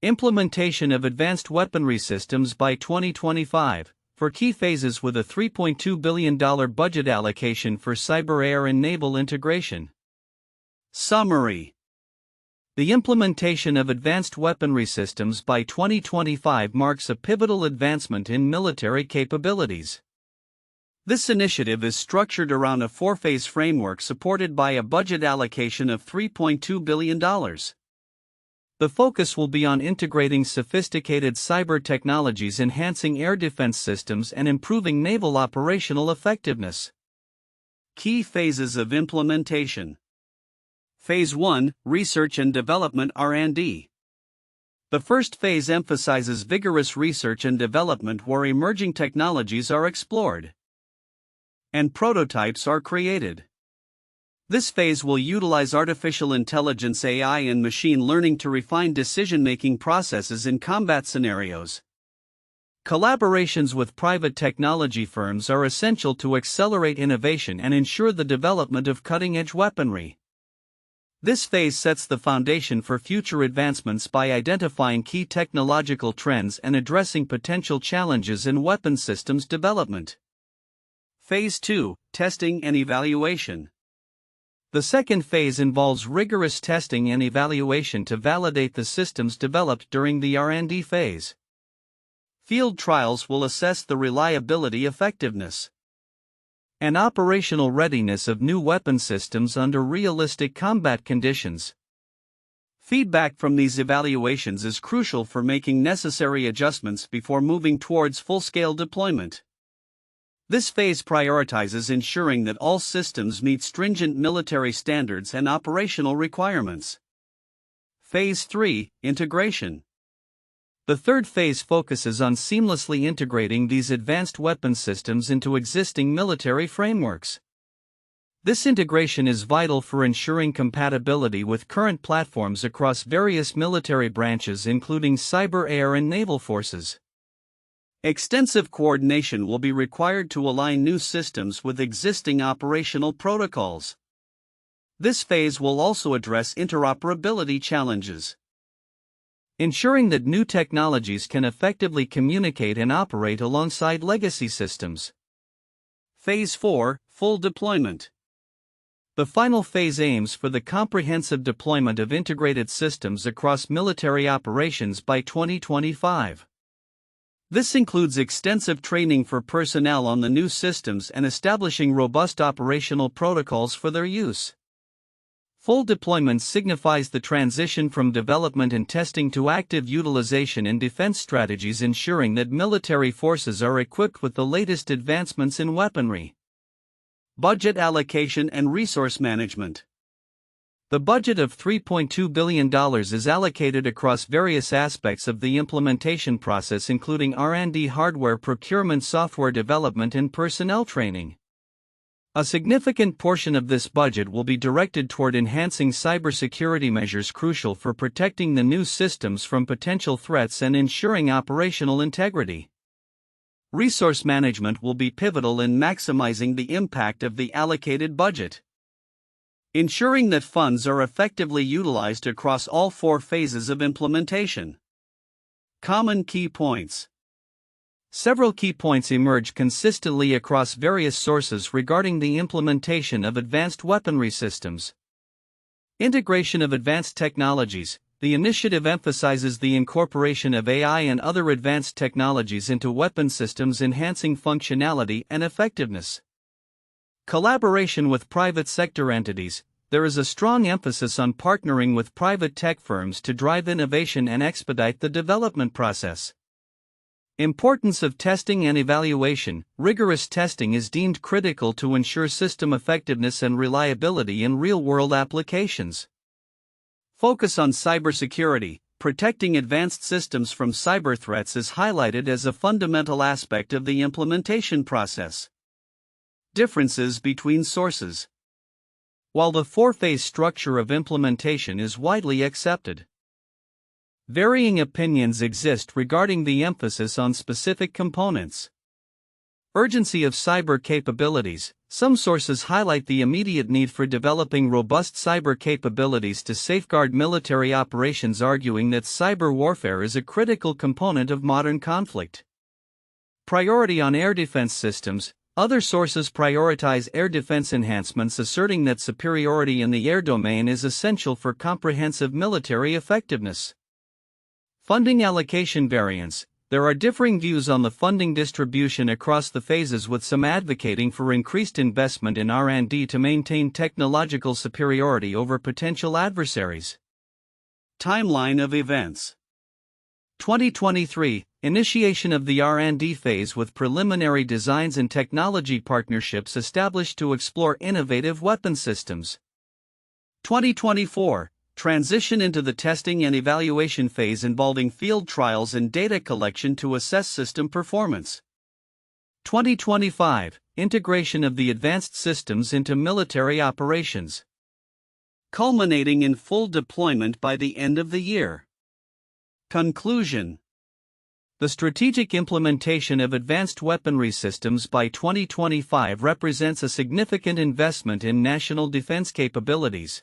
Implementation of advanced weaponry systems by 2025, for key phases with a $3.2 billion budget allocation for cyber air and naval integration. Summary. The implementation of advanced weaponry systems by 2025 marks a pivotal advancement in military capabilities. This initiative is structured around a four-phase framework supported by a budget allocation of $3.2 billion. The focus will be on integrating sophisticated cyber technologies, enhancing air defense systems, and improving naval operational effectiveness. Key phases of implementation. Phase 1, Research and Development (R&D). The first phase emphasizes vigorous research and development where emerging technologies are explored and prototypes are created. This phase will utilize artificial intelligence (AI) and machine learning to refine decision-making processes in combat scenarios. Collaborations with private technology firms are essential to accelerate innovation and ensure the development of cutting-edge weaponry. This phase sets the foundation for future advancements by identifying key technological trends and addressing potential challenges in weapon systems development. Phase 2, Testing and Evaluation. The second phase involves rigorous testing and evaluation to validate the systems developed during the R&D phase. Field trials will assess the reliability, effectiveness, and operational readiness of new weapon systems under realistic combat conditions. Feedback from these evaluations is crucial for making necessary adjustments before moving towards full-scale deployment. This phase prioritizes ensuring that all systems meet stringent military standards and operational requirements. Phase 3, Integration. The third phase focuses on seamlessly integrating these advanced weapon systems into existing military frameworks. This integration is vital for ensuring compatibility with current platforms across various military branches, including cyber, air, and naval forces. Extensive coordination will be required to align new systems with existing operational protocols. This phase will also address interoperability challenges, ensuring that new technologies can effectively communicate and operate alongside legacy systems. Phase 4, Full Deployment. The final phase aims for the comprehensive deployment of integrated systems across military operations by 2025. This includes extensive training for personnel on the new systems and establishing robust operational protocols for their use. Full deployment signifies the transition from development and testing to active utilization in defense strategies, ensuring that military forces are equipped with the latest advancements in weaponry. Budget allocation and resource management. The budget of $3.2 billion is allocated across various aspects of the implementation process, including R&D, hardware procurement, software development, and personnel training. A significant portion of this budget will be directed toward enhancing cybersecurity measures crucial for protecting the new systems from potential threats and ensuring operational integrity. Resource management will be pivotal in maximizing the impact of the allocated budget, ensuring that funds are effectively utilized across all four phases of implementation. Common key points. Several key points emerge consistently across various sources regarding the implementation of advanced weaponry systems. Integration of advanced technologies. The initiative emphasizes the incorporation of AI and other advanced technologies into weapon systems, enhancing functionality and effectiveness. Collaboration with private sector entities. There is a strong emphasis on partnering with private tech firms to drive innovation and expedite the development process. Importance of testing and evaluation. Rigorous testing is deemed critical to ensure system effectiveness and reliability in real-world applications. Focus on cybersecurity. Protecting advanced systems from cyber threats is highlighted as a fundamental aspect of the implementation process. Differences between sources. While the four-phase structure of implementation is widely accepted, varying opinions exist regarding the emphasis on specific components. Urgency of cyber capabilities. Some sources highlight the immediate need for developing robust cyber capabilities to safeguard military operations, arguing that cyber warfare is a critical component of modern conflict. Priority on air defense systems. Other sources prioritize air defense enhancements, asserting that superiority in the air domain is essential for comprehensive military effectiveness. Funding allocation variance. There are differing views on the funding distribution across the phases, with some advocating for increased investment in R&D to maintain technological superiority over potential adversaries. Timeline of events. 2023 – Initiation of the R&D phase, with preliminary designs and technology partnerships established to explore innovative weapon systems. 2024 – Transition into the testing and evaluation phase, involving field trials and data collection to assess system performance. 2025 – Integration of the advanced systems into military operations, culminating in full deployment by the end of the year. Conclusion. The strategic implementation of advanced weaponry systems by 2025 represents a significant investment in national defense capabilities.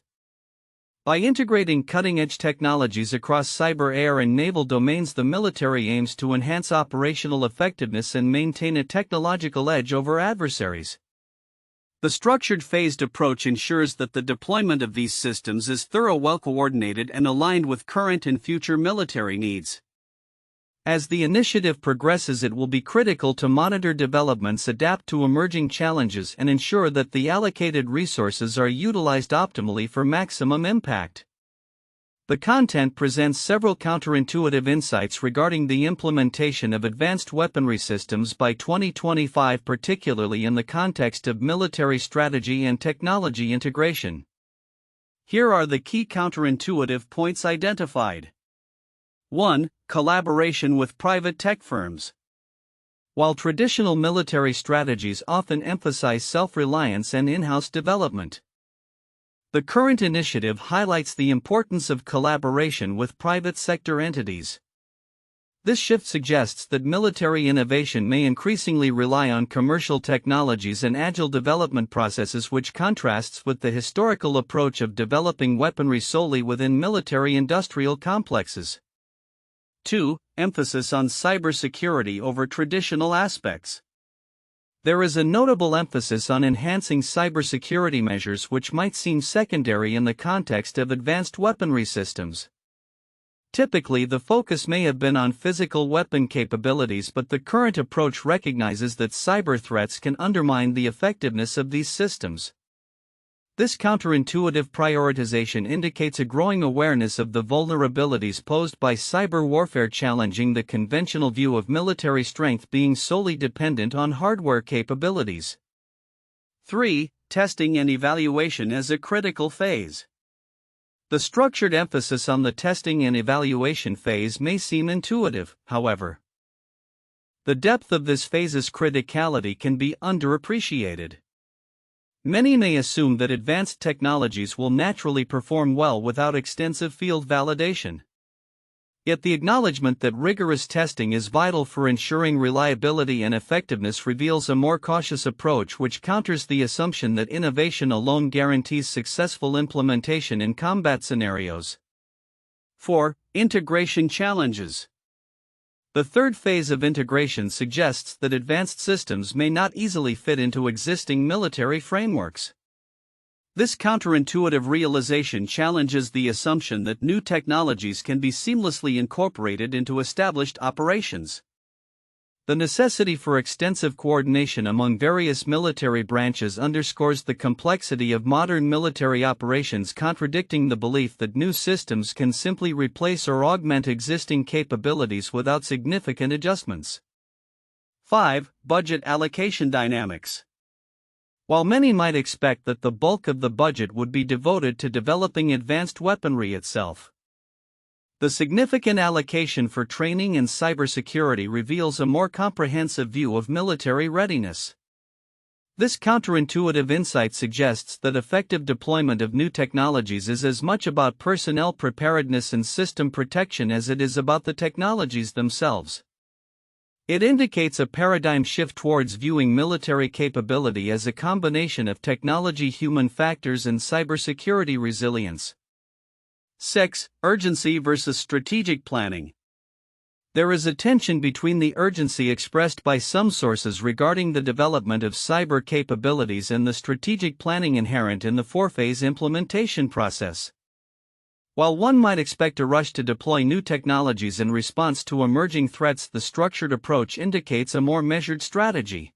By integrating cutting-edge technologies across cyber, air, and naval domains, the military aims to enhance operational effectiveness and maintain a technological edge over adversaries. The structured phased approach ensures that the deployment of these systems is thorough, well-coordinated, and aligned with current and future military needs. As the initiative progresses, it will be critical to monitor developments, adapt to emerging challenges, and ensure that the allocated resources are utilized optimally for maximum impact. The content presents several counterintuitive insights regarding the implementation of advanced weaponry systems by 2025, particularly in the context of military strategy and technology integration. Here are the key counterintuitive points identified. 1. Collaboration with private tech firms. While traditional military strategies often emphasize self-reliance and in-house development, the current initiative highlights the importance of collaboration with private sector entities. This shift suggests that military innovation may increasingly rely on commercial technologies and agile development processes, which contrasts with the historical approach of developing weaponry solely within military-industrial complexes. 2. Emphasis on cybersecurity over traditional aspects. There is a notable emphasis on enhancing cybersecurity measures, which might seem secondary in the context of advanced weaponry systems. Typically, the focus may have been on physical weapon capabilities, but the current approach recognizes that cyber threats can undermine the effectiveness of these systems. This counterintuitive prioritization indicates a growing awareness of the vulnerabilities posed by cyber warfare, challenging the conventional view of military strength being solely dependent on hardware capabilities. 3. Testing and evaluation as a critical phase. The structured emphasis on the testing and evaluation phase may seem intuitive, however. The depth of this phase's criticality can be underappreciated. Many may assume that advanced technologies will naturally perform well without extensive field validation. Yet the acknowledgement that rigorous testing is vital for ensuring reliability and effectiveness reveals a more cautious approach, which counters the assumption that innovation alone guarantees successful implementation in combat scenarios. 4. Integration challenges. The third phase of integration suggests that advanced systems may not easily fit into existing military frameworks. This counterintuitive realization challenges the assumption that new technologies can be seamlessly incorporated into established operations. The necessity for extensive coordination among various military branches underscores the complexity of modern military operations, contradicting the belief that new systems can simply replace or augment existing capabilities without significant adjustments. 5. Budget allocation dynamics. While many might expect that the bulk of the budget would be devoted to developing advanced weaponry itself, the significant allocation for training and cybersecurity reveals a more comprehensive view of military readiness. This counterintuitive insight suggests that effective deployment of new technologies is as much about personnel preparedness and system protection as it is about the technologies themselves. It indicates a paradigm shift towards viewing military capability as a combination of technology, human factors, and cybersecurity resilience. 6. Urgency versus strategic planning. There is a tension between the urgency expressed by some sources regarding the development of cyber capabilities and the strategic planning inherent in the four-phase implementation process. While one might expect a rush to deploy new technologies in response to emerging threats, the structured approach indicates a more measured strategy.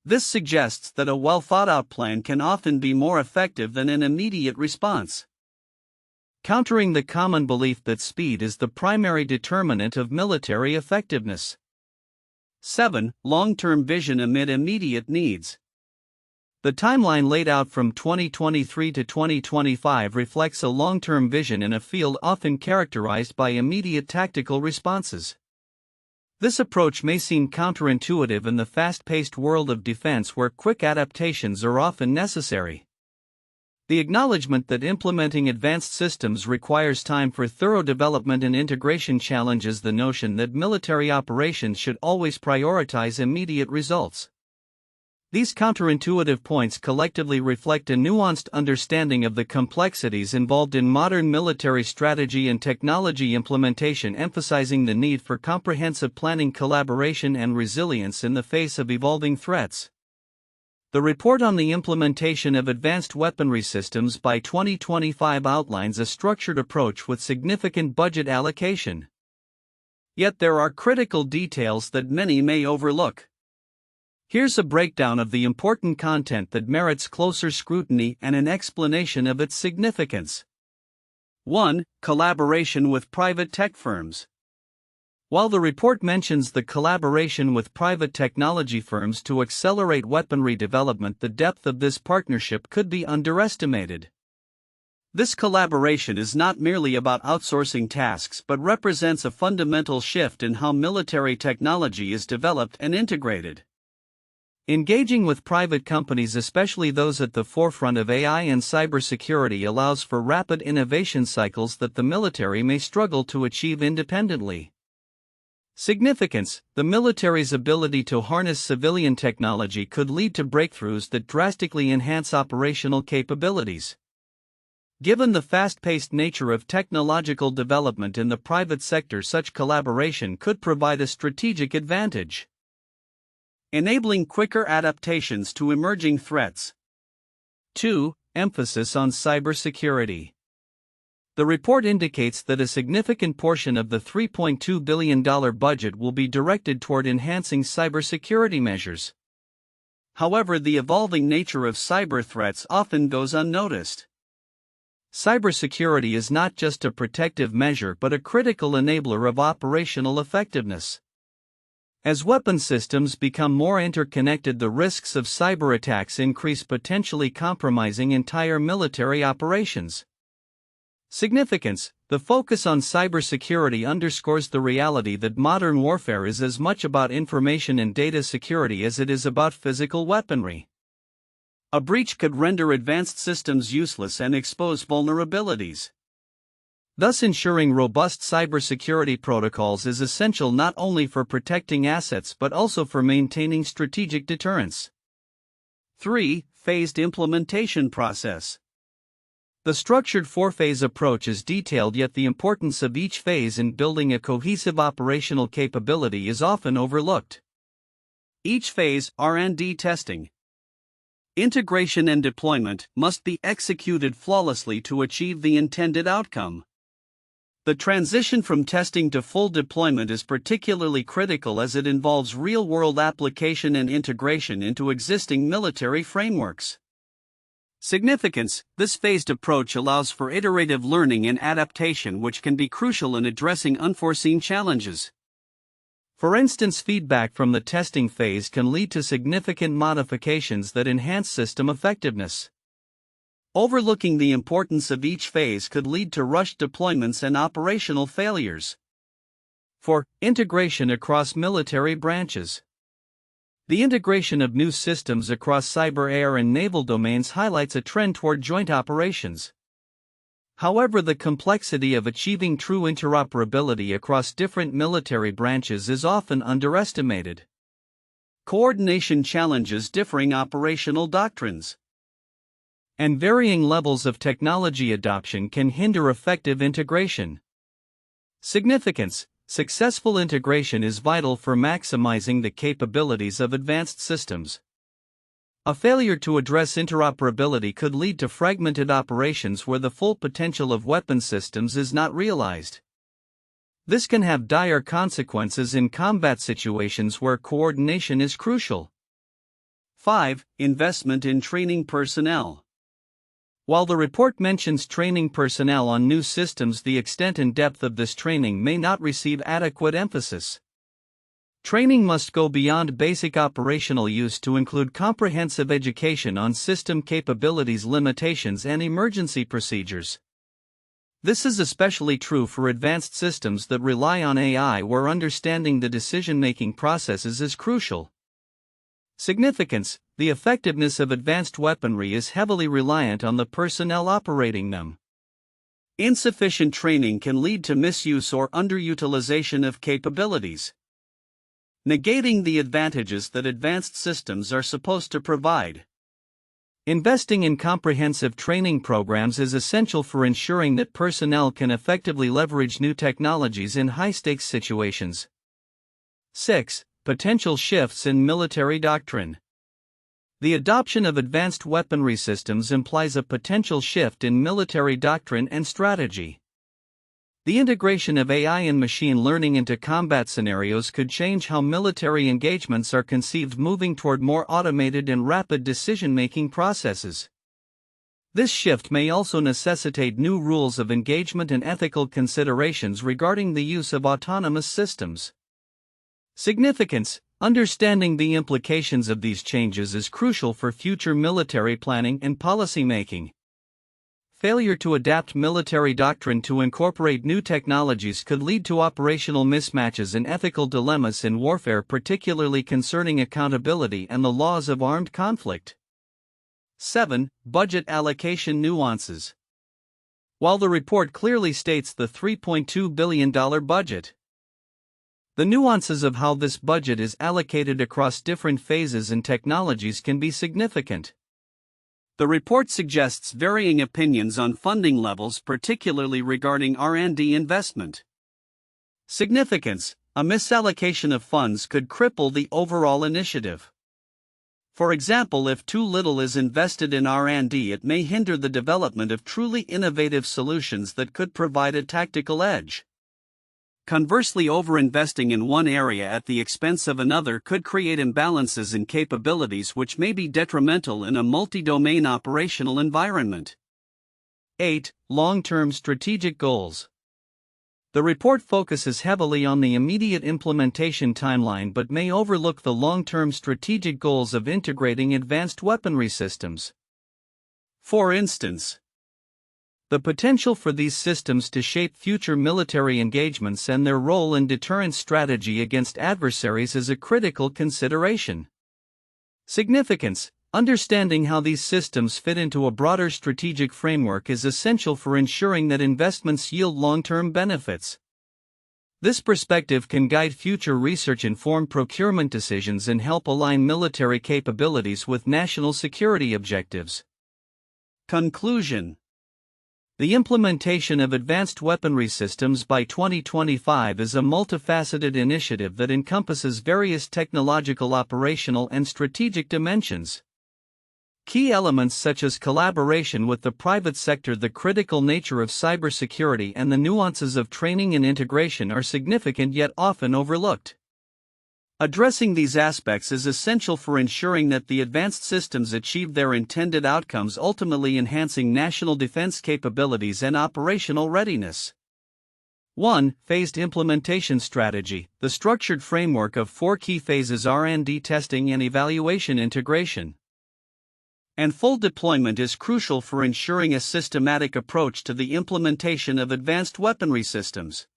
This suggests that a well-thought-out plan can often be more effective than an immediate response, countering the common belief that speed is the primary determinant of military effectiveness. 7. Long-term vision amid immediate needs. The timeline laid out from 2023 to 2025 reflects a long-term vision in a field often characterized by immediate tactical responses. This approach may seem counterintuitive in the fast-paced world of defense where quick adaptations are often necessary. The acknowledgement that implementing advanced systems requires time for thorough development and integration challenges the notion that military operations should always prioritize immediate results. These counterintuitive points collectively reflect a nuanced understanding of the complexities involved in modern military strategy and technology implementation, emphasizing the need for comprehensive planning, collaboration, and resilience in the face of evolving threats. The report on the implementation of advanced weaponry systems by 2025 outlines a structured approach with significant budget allocation. Yet there are critical details that many may overlook. Here's a breakdown of the important content that merits closer scrutiny and an explanation of its significance. 1. Collaboration with private tech firms. While the report mentions the collaboration with private technology firms to accelerate weaponry development, the depth of this partnership could be underestimated. This collaboration is not merely about outsourcing tasks but represents a fundamental shift in how military technology is developed and integrated. Engaging with private companies, especially those at the forefront of AI and cybersecurity, allows for rapid innovation cycles that the military may struggle to achieve independently. Significance: the military's ability to harness civilian technology could lead to breakthroughs that drastically enhance operational capabilities. Given the fast-paced nature of technological development in the private sector, such collaboration could provide a strategic advantage, enabling quicker adaptations to emerging threats. 2. Emphasis on cybersecurity. The report indicates that a significant portion of the $3.2 billion budget will be directed toward enhancing cybersecurity measures. However, the evolving nature of cyber threats often goes unnoticed. Cybersecurity is not just a protective measure but a critical enabler of operational effectiveness. As weapon systems become more interconnected, the risks of cyber attacks increase, potentially compromising entire military operations. Significance: the focus on cybersecurity underscores the reality that modern warfare is as much about information and data security as it is about physical weaponry. A breach could render advanced systems useless and expose vulnerabilities. Thus, ensuring robust cybersecurity protocols is essential not only for protecting assets but also for maintaining strategic deterrence. 3. Phased implementation process. The structured four-phase approach is detailed, yet the importance of each phase in building a cohesive operational capability is often overlooked. Each phase, R&D testing, integration and deployment, must be executed flawlessly to achieve the intended outcome. The transition from testing to full deployment is particularly critical as it involves real-world application and integration into existing military frameworks. Significance: this phased approach allows for iterative learning and adaptation, which can be crucial in addressing unforeseen challenges. For instance, feedback from the testing phase can lead to significant modifications that enhance system effectiveness. Overlooking the importance of each phase could lead to rushed deployments and operational failures. 4. Integration across military branches. The integration of new systems across cyber, air, and naval domains highlights a trend toward joint operations. However, the complexity of achieving true interoperability across different military branches is often underestimated. Coordination challenges differing operational doctrines, and varying levels of technology adoption can hinder effective integration. Significance: successful integration is vital for maximizing the capabilities of advanced systems. A failure to address interoperability could lead to fragmented operations where the full potential of weapon systems is not realized. This can have dire consequences in combat situations where coordination is crucial. 5. Investment in training personnel. While the report mentions training personnel on new systems, the extent and depth of this training may not receive adequate emphasis. Training must go beyond basic operational use to include comprehensive education on system capabilities, limitations, and emergency procedures. This is especially true for advanced systems that rely on AI, where understanding the decision-making processes is crucial. Significance: the effectiveness of advanced weaponry is heavily reliant on the personnel operating them. Insufficient training can lead to misuse or underutilization of capabilities, negating the advantages that advanced systems are supposed to provide. Investing in comprehensive training programs is essential for ensuring that personnel can effectively leverage new technologies in high-stakes situations. 6. Potential shifts in military doctrine. The adoption of advanced weaponry systems implies a potential shift in military doctrine and strategy. The integration of AI and machine learning into combat scenarios could change how military engagements are conceived, moving toward more automated and rapid decision-making processes. This shift may also necessitate new rules of engagement and ethical considerations regarding the use of autonomous systems. Significance: understanding the implications of these changes is crucial for future military planning and policymaking. Failure to adapt military doctrine to incorporate new technologies could lead to operational mismatches and ethical dilemmas in warfare, particularly concerning accountability and the laws of armed conflict. 7. Budget allocation nuances. While the report clearly states the $3.2 billion budget, the nuances of how this budget is allocated across different phases and technologies can be significant. The report suggests varying opinions on funding levels, particularly regarding R&D investment. Significance: a misallocation of funds could cripple the overall initiative. For example, if too little is invested in R&D, it may hinder the development of truly innovative solutions that could provide a tactical edge. Conversely, overinvesting in one area at the expense of another could create imbalances in capabilities which may be detrimental in a multi-domain operational environment. 8. Long-term strategic goals. The report focuses heavily on the immediate implementation timeline but may overlook the long-term strategic goals of integrating advanced weaponry systems. For instance, the potential for these systems to shape future military engagements and their role in deterrence strategy against adversaries is a critical consideration. Significance: understanding how these systems fit into a broader strategic framework is essential for ensuring that investments yield long-term benefits. This perspective can guide future research-informed procurement decisions and help align military capabilities with national security objectives. Conclusion: the implementation of advanced weaponry systems by 2025 is a multifaceted initiative that encompasses various technological, operational, and strategic dimensions. Key elements such as collaboration with the private sector, the critical nature of cybersecurity, and the nuances of training and integration are significant yet often overlooked. Addressing these aspects is essential for ensuring that the advanced systems achieve their intended outcomes, ultimately enhancing national defense capabilities and operational readiness. 1. Phased implementation strategy. The structured framework of 4 key phases: R&D, testing and evaluation, integration, and full deployment is crucial for ensuring a systematic approach to the implementation of advanced weaponry systems.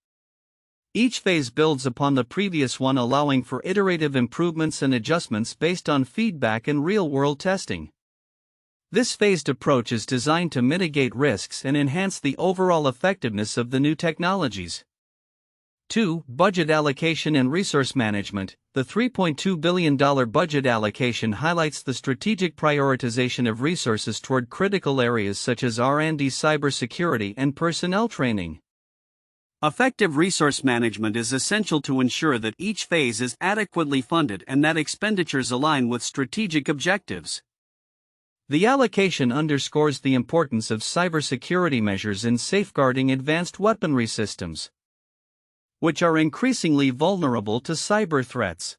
Each phase builds upon the previous one, allowing for iterative improvements and adjustments based on feedback and real-world testing. This phased approach is designed to mitigate risks and enhance the overall effectiveness of the new technologies. 2. Budget allocation and resource management. The $3.2 billion budget allocation highlights the strategic prioritization of resources toward critical areas such as R&D, cybersecurity, and personnel training. Effective resource management is essential to ensure that each phase is adequately funded and that expenditures align with strategic objectives. The allocation underscores the importance of cybersecurity measures in safeguarding advanced weaponry systems, which are increasingly vulnerable to cyber threats.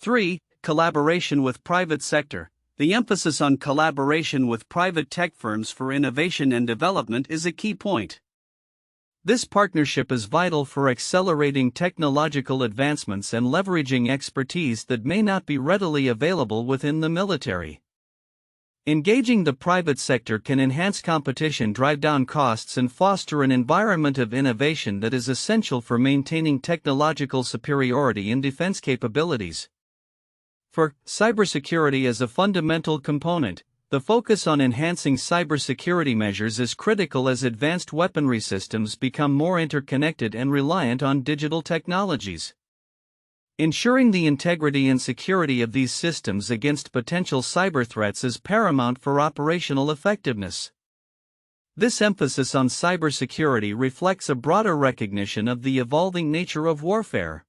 3. Collaboration with private sector. The emphasis on collaboration with private tech firms for innovation and development is a key point. This partnership is vital for accelerating technological advancements and leveraging expertise that may not be readily available within the military. Engaging the private sector can enhance competition, drive down costs, and foster an environment of innovation that is essential for maintaining technological superiority in defense capabilities. For cybersecurity as a fundamental component, the focus on enhancing cybersecurity measures is critical as advanced weaponry systems become more interconnected and reliant on digital technologies. Ensuring the integrity and security of these systems against potential cyber threats is paramount for operational effectiveness. This emphasis on cybersecurity reflects a broader recognition of the evolving nature of warfare,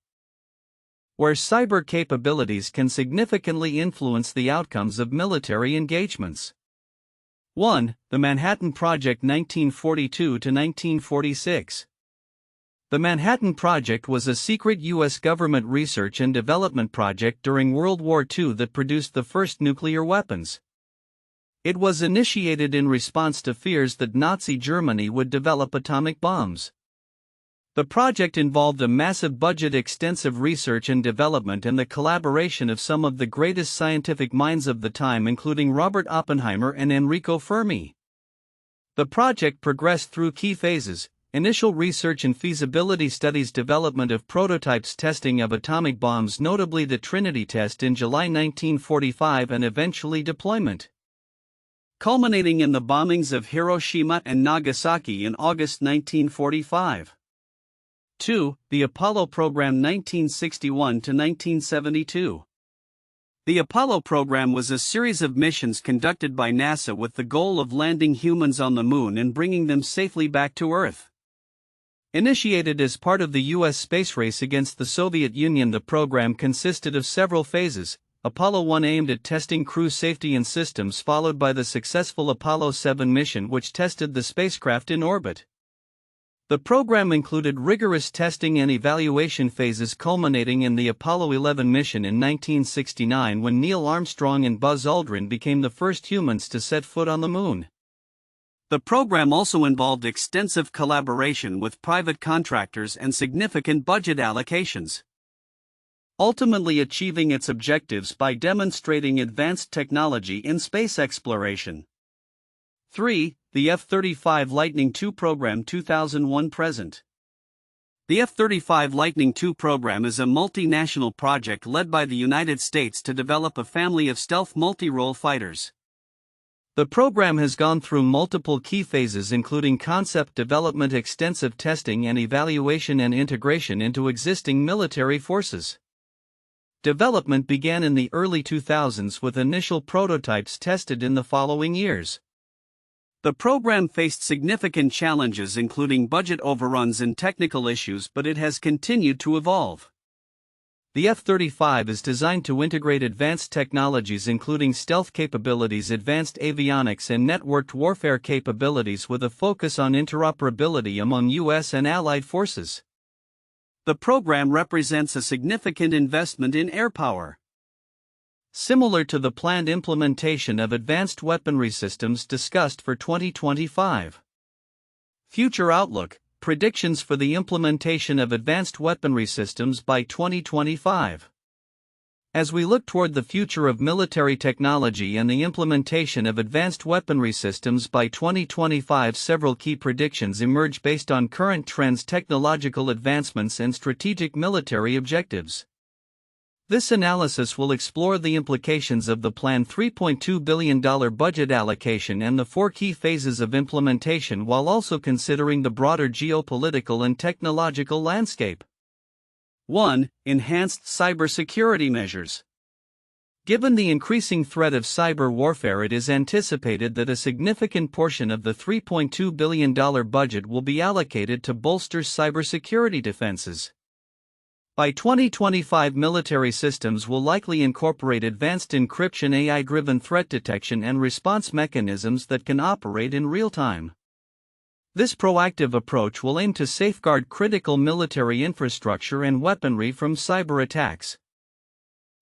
where cyber capabilities can significantly influence the outcomes of military engagements. 1. The Manhattan Project 1942–1946. The Manhattan Project was a secret U.S. government research and development project during World War II that produced the first nuclear weapons. It was initiated in response to fears that Nazi Germany would develop atomic bombs. The project involved a massive budget, extensive research and development, and the collaboration of some of the greatest scientific minds of the time, including Robert Oppenheimer and Enrico Fermi. The project progressed through key phases: initial research and feasibility studies, development of prototypes, testing of atomic bombs, notably the Trinity test in July 1945, and eventually deployment, culminating in the bombings of Hiroshima and Nagasaki in August 1945. 2. The Apollo Program 1961–1972. The Apollo program was a series of missions conducted by NASA with the goal of landing humans on the Moon and bringing them safely back to Earth. Initiated as part of the U.S. space race against the Soviet Union, the program consisted of several phases. Apollo 1 aimed at testing crew safety and systems, followed by the successful Apollo 7 mission, which tested the spacecraft in orbit. The program included rigorous testing and evaluation phases, culminating in the Apollo 11 mission in 1969, when Neil Armstrong and Buzz Aldrin became the first humans to set foot on the Moon. The program also involved extensive collaboration with private contractors and significant budget allocations, ultimately achieving its objectives by demonstrating advanced technology in space exploration. 3. The F-35 Lightning II Program 2001–present. The F-35 Lightning II program is a multinational project led by the United States to develop a family of stealth multi-role fighters. The program has gone through multiple key phases, including concept development, extensive testing and evaluation, and integration into existing military forces. Development began in the early 2000s, with initial prototypes tested in the following years. The program faced significant challenges, including budget overruns and technical issues, but it has continued to evolve. The F-35 is designed to integrate advanced technologies including stealth capabilities, advanced avionics, and networked warfare capabilities, with a focus on interoperability among U.S. and allied forces. The program represents a significant investment in air power, similar to the planned implementation of advanced weaponry systems discussed for 2025. Future outlook: predictions for the implementation of advanced weaponry systems by 2025. As we look toward the future of military technology and the implementation of advanced weaponry systems by 2025, several key predictions emerge based on current trends, technological advancements, and strategic military objectives. This analysis will explore the implications of the planned $3.2 billion budget allocation and the four key phases of implementation while also considering the broader geopolitical and technological landscape. 1. Enhanced cybersecurity measures. Given the increasing threat of cyber warfare, it is anticipated that a significant portion of the $3.2 billion budget will be allocated to bolster cybersecurity defenses. By 2025, military systems will likely incorporate advanced encryption, AI-driven threat detection, and response mechanisms that can operate in real time. This proactive approach will aim to safeguard critical military infrastructure and weaponry from cyber attacks,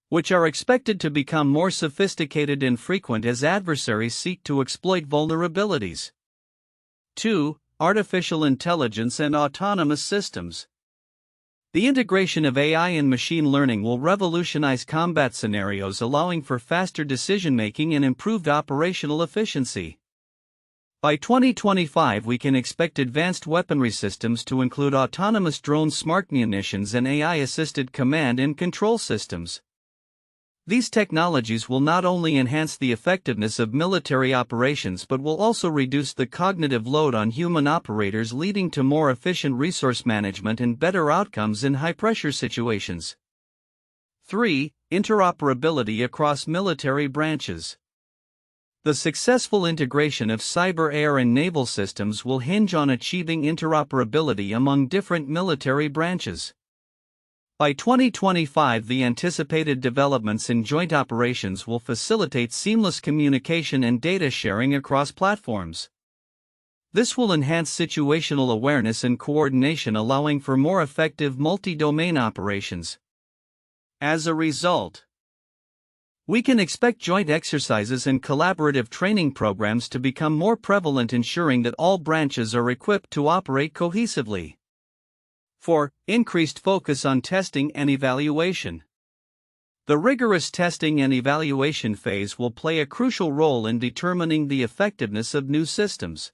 which are expected to become more sophisticated and frequent as adversaries seek to exploit vulnerabilities. 2. Artificial intelligence and autonomous systems. The integration of AI and machine learning will revolutionize combat scenarios, allowing for faster decision-making and improved operational efficiency. By 2025, we can expect advanced weaponry systems to include autonomous drones, smart munitions, and AI-assisted command and control systems. These technologies will not only enhance the effectiveness of military operations but will also reduce the cognitive load on human operators, leading to more efficient resource management and better outcomes in high-pressure situations. 3. Interoperability across military branches. The successful integration of cyber, air, and naval systems will hinge on achieving interoperability among different military branches. By 2025, the anticipated developments in joint operations will facilitate seamless communication and data sharing across platforms. This will enhance situational awareness and coordination, allowing for more effective multi-domain operations. As a result, we can expect joint exercises and collaborative training programs to become more prevalent, ensuring that all branches are equipped to operate cohesively. 4. Increased focus on testing and evaluation. The rigorous testing and evaluation phase will play a crucial role in determining the effectiveness of new systems.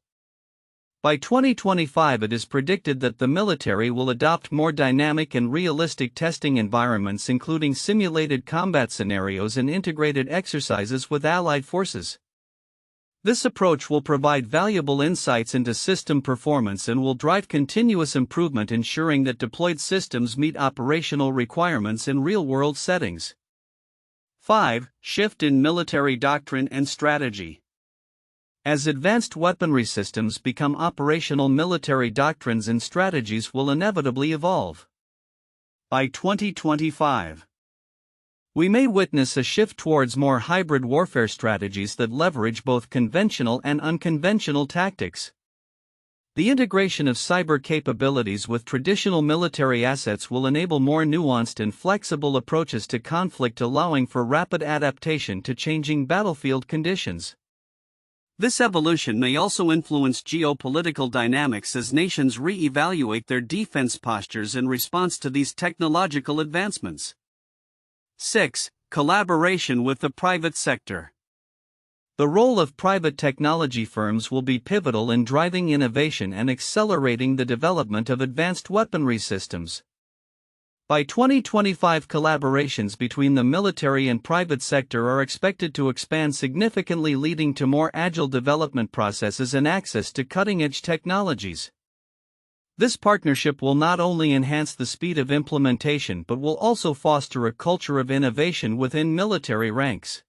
By 2025, it is predicted that the military will adopt more dynamic and realistic testing environments, including simulated combat scenarios and integrated exercises with allied forces. This approach will provide valuable insights into system performance and will drive continuous improvement, ensuring that deployed systems meet operational requirements in real-world settings. 5. Shift in military doctrine and strategy. As advanced weaponry systems become operational, military doctrines and strategies will inevitably evolve. By 2025, we may witness a shift towards more hybrid warfare strategies that leverage both conventional and unconventional tactics. The integration of cyber capabilities with traditional military assets will enable more nuanced and flexible approaches to conflict, allowing for rapid adaptation to changing battlefield conditions. This evolution may also influence geopolitical dynamics as nations re-evaluate their defense postures in response to these technological advancements. 6. Collaboration with the private sector. The role of private technology firms will be pivotal in driving innovation and accelerating the development of advanced weaponry systems. By 2025, collaborations between the military and private sector are expected to expand significantly, leading to more agile development processes and access to cutting-edge technologies. This partnership will not only enhance the speed of implementation but will also foster a culture of innovation within military ranks.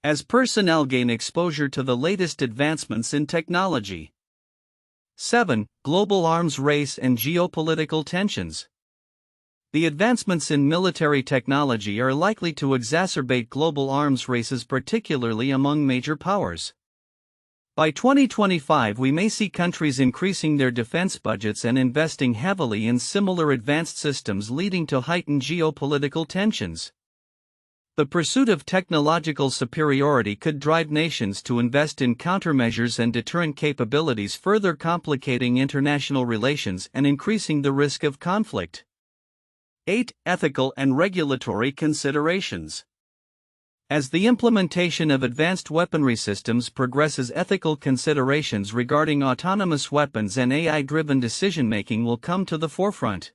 As personnel gain exposure to the latest advancements in technology. 7. Global arms race and geopolitical tensions. The advancements in military technology are likely to exacerbate global arms races, particularly among major powers. By 2025, we may see countries increasing their defense budgets and investing heavily in similar advanced systems, leading to heightened geopolitical tensions. The pursuit of technological superiority could drive nations to invest in countermeasures and deterrent capabilities, further complicating international relations and increasing the risk of conflict. 8. Ethical and regulatory considerations. As the implementation of advanced weaponry systems progresses, ethical considerations regarding autonomous weapons and AI-driven decision-making will come to the forefront.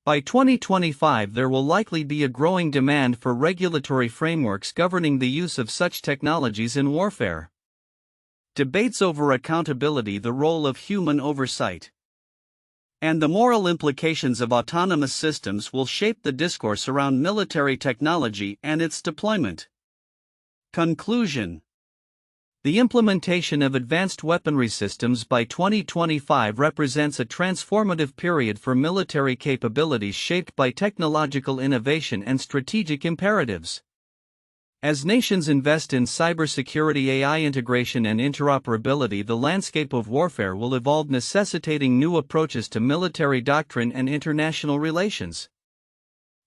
By 2025, there will likely be a growing demand for regulatory frameworks governing the use of such technologies in warfare. Debates over accountability, the role of human oversight, and the moral implications of autonomous systems will shape the discourse around military technology and its deployment. Conclusion: the implementation of advanced weaponry systems by 2025 represents a transformative period for military capabilities shaped by technological innovation and strategic imperatives. As nations invest in cybersecurity, AI integration, and interoperability, the landscape of warfare will evolve, necessitating new approaches to military doctrine and international relations.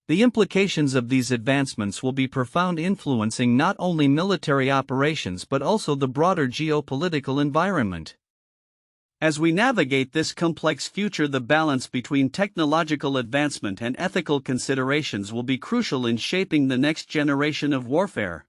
The implications of these advancements will be profound, influencing not only military operations but also the broader geopolitical environment. As we navigate this complex future, the balance between technological advancement and ethical considerations will be crucial in shaping the next generation of warfare.